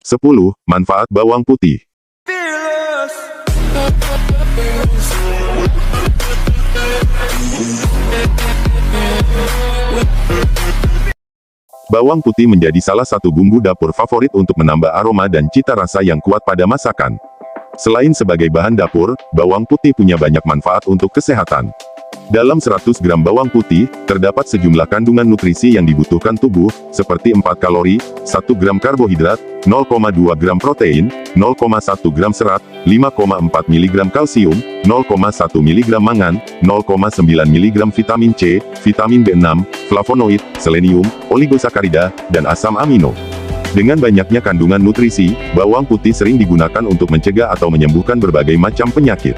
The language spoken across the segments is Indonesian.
10. Manfaat bawang putih. Bawang putih menjadi salah satu bumbu dapur favorit untuk menambah aroma dan cita rasa yang kuat pada masakan. Selain sebagai bahan dapur, bawang putih punya banyak manfaat untuk kesehatan. Dalam 100 gram bawang putih, terdapat sejumlah kandungan nutrisi yang dibutuhkan tubuh, seperti 4 kalori, 1 gram karbohidrat, 0,2 gram protein, 0,1 gram serat, 5,4 mg kalsium, 0,1 mg mangan, 0,9 mg vitamin C, vitamin B6, flavonoid, selenium, oligosakarida, dan asam amino. Dengan banyaknya kandungan nutrisi, bawang putih sering digunakan untuk mencegah atau menyembuhkan berbagai macam penyakit.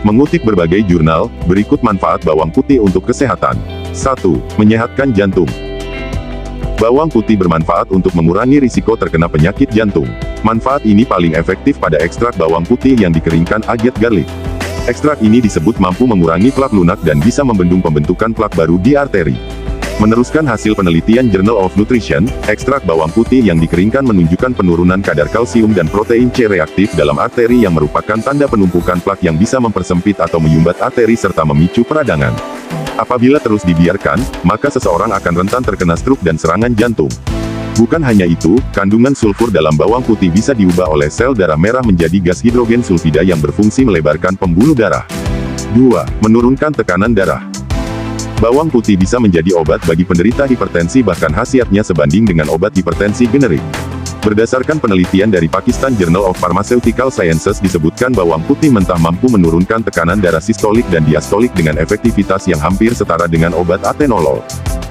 Mengutip berbagai jurnal, berikut manfaat bawang putih untuk kesehatan. 1. Menyehatkan jantung. Bawang putih bermanfaat untuk mengurangi risiko terkena penyakit jantung. Manfaat ini paling efektif pada ekstrak bawang putih yang dikeringkan aged garlic. Ekstrak ini disebut mampu mengurangi plak lunak dan bisa membendung pembentukan plak baru di arteri. Meneruskan hasil penelitian Journal of Nutrition, ekstrak bawang putih yang dikeringkan menunjukkan penurunan kadar kalsium dan protein C reaktif dalam arteri yang merupakan tanda penumpukan plak yang bisa mempersempit atau menyumbat arteri serta memicu peradangan. Apabila terus dibiarkan, maka seseorang akan rentan terkena stroke dan serangan jantung. Bukan hanya itu, kandungan sulfur dalam bawang putih bisa diubah oleh sel darah merah menjadi gas hidrogen sulfida yang berfungsi melebarkan pembuluh darah. 2. Menurunkan tekanan darah. Bawang putih bisa menjadi obat bagi penderita hipertensi bahkan khasiatnya sebanding dengan obat hipertensi generik. Berdasarkan penelitian dari Pakistan Journal of Pharmaceutical Sciences disebutkan bawang putih mentah mampu menurunkan tekanan darah sistolik dan diastolik dengan efektivitas yang hampir setara dengan obat atenolol.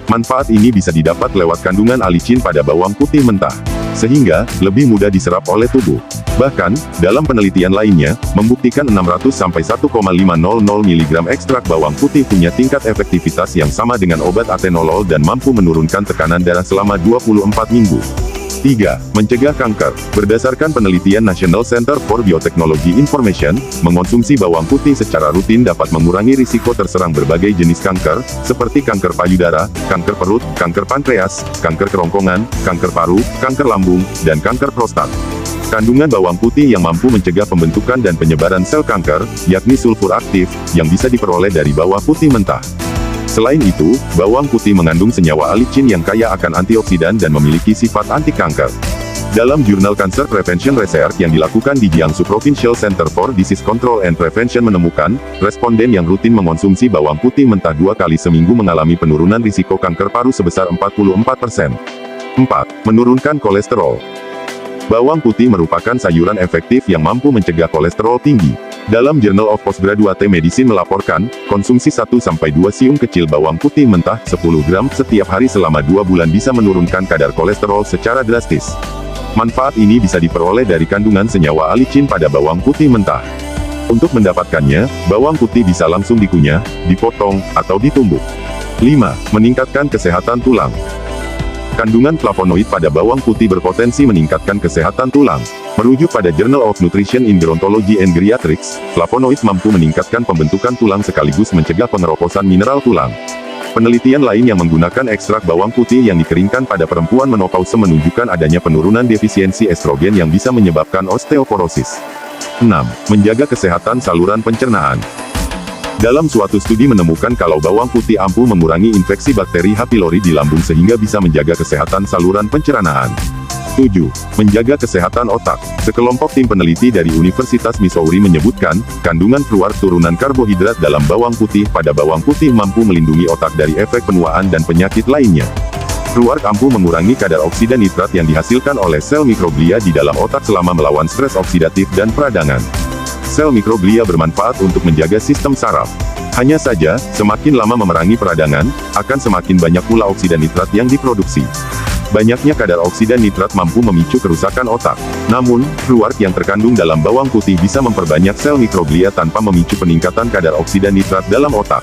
Manfaat ini bisa didapat lewat kandungan alicin pada bawang putih mentah, sehingga lebih mudah diserap oleh tubuh. Bahkan, dalam penelitian lainnya, membuktikan 600-1,500 mg ekstrak bawang putih punya tingkat efektivitas yang sama dengan obat atenolol dan mampu menurunkan tekanan darah selama 24 minggu. 3. Mencegah kanker. Berdasarkan penelitian National Center for Biotechnology Information, mengonsumsi bawang putih secara rutin dapat mengurangi risiko terserang berbagai jenis kanker, seperti kanker payudara, kanker perut, kanker pankreas, kanker kerongkongan, kanker paru, kanker lambung, dan kanker prostat. Kandungan bawang putih yang mampu mencegah pembentukan dan penyebaran sel kanker, yakni sulfur aktif, yang bisa diperoleh dari bawang putih mentah. Selain itu, bawang putih mengandung senyawa alicin yang kaya akan antioksidan dan memiliki sifat anti kanker. Dalam jurnal Cancer Prevention Research yang dilakukan di Jiangsu Provincial Center for Disease Control and Prevention menemukan, responden yang rutin mengonsumsi bawang putih mentah 2 kali seminggu mengalami penurunan risiko kanker paru sebesar 44%. 4. Menurunkan kolesterol. Bawang putih merupakan sayuran efektif yang mampu mencegah kolesterol tinggi. Dalam Journal of Postgraduate Medicine melaporkan, konsumsi 1-2 siung kecil bawang putih mentah 10 gram setiap hari selama 2 bulan bisa menurunkan kadar kolesterol secara drastis. Manfaat ini bisa diperoleh dari kandungan senyawa alicin pada bawang putih mentah. Untuk mendapatkannya, bawang putih bisa langsung dikunyah, dipotong, atau ditumbuk. 5. Meningkatkan kesehatan tulang. Kandungan flavonoid pada bawang putih berpotensi meningkatkan kesehatan tulang. Merujuk pada Journal of Nutrition in Gerontology and Geriatrics, flavonoid mampu meningkatkan pembentukan tulang sekaligus mencegah pengeroposan mineral tulang. Penelitian lain yang menggunakan ekstrak bawang putih yang dikeringkan pada perempuan menopause menunjukkan adanya penurunan defisiensi estrogen yang bisa menyebabkan osteoporosis. 6. Menjaga kesehatan saluran pencernaan. Dalam suatu studi menemukan kalau bawang putih ampuh mengurangi infeksi bakteri H. pylori di lambung sehingga bisa menjaga kesehatan saluran pencernaan. 7. Menjaga kesehatan otak. Sekelompok tim peneliti dari Universitas Missouri menyebutkan, kandungan fluor turunan karbohidrat dalam bawang putih pada bawang putih mampu melindungi otak dari efek penuaan dan penyakit lainnya. Fluor ampuh mengurangi kadar oksida nitrat yang dihasilkan oleh sel mikroglia di dalam otak selama melawan stres oksidatif dan peradangan. Sel mikroglia bermanfaat untuk menjaga sistem saraf. Hanya saja, semakin lama memerangi peradangan, akan semakin banyak pula oksida nitrat yang diproduksi. Banyaknya kadar oksida nitrat mampu memicu kerusakan otak. Namun, fluor yang terkandung dalam bawang putih bisa memperbanyak sel mikroglia tanpa memicu peningkatan kadar oksida nitrat dalam otak.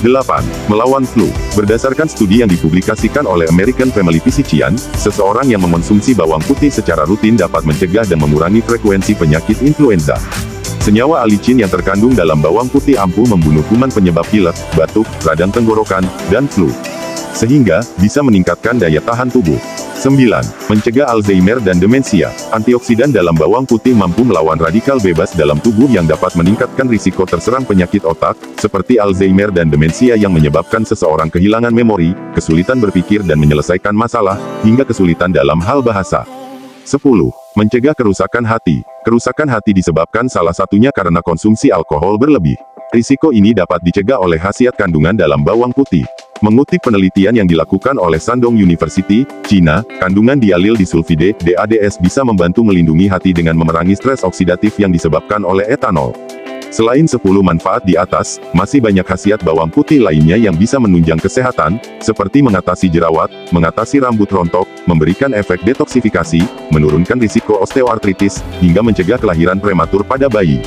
8. Melawan flu. Berdasarkan studi yang dipublikasikan oleh American Family Physician, seseorang yang mengonsumsi bawang putih secara rutin dapat mencegah dan mengurangi frekuensi penyakit influenza. Senyawa alicin yang terkandung dalam bawang putih ampuh membunuh kuman penyebab pilek, batuk, radang tenggorokan, dan flu. sehingga bisa meningkatkan daya tahan tubuh. 9. Mencegah Alzheimer dan demensia. Antioksidan dalam bawang putih mampu melawan radikal bebas dalam tubuh yang dapat meningkatkan risiko terserang penyakit otak, seperti Alzheimer dan demensia yang menyebabkan seseorang kehilangan memori, kesulitan berpikir dan menyelesaikan masalah, hingga kesulitan dalam hal bahasa. 10. Mencegah kerusakan hati. Kerusakan hati disebabkan salah satunya karena konsumsi alkohol berlebih. Risiko ini dapat dicegah oleh khasiat kandungan dalam bawang putih. Mengutip penelitian yang dilakukan oleh Shandong University, China, kandungan dialil disulfide, DADS bisa membantu melindungi hati dengan memerangi stres oksidatif yang disebabkan oleh etanol. Selain 10 manfaat di atas, masih banyak khasiat bawang putih lainnya yang bisa menunjang kesehatan, seperti mengatasi jerawat, mengatasi rambut rontok, memberikan efek detoksifikasi, menurunkan risiko osteoartritis, hingga mencegah kelahiran prematur pada bayi.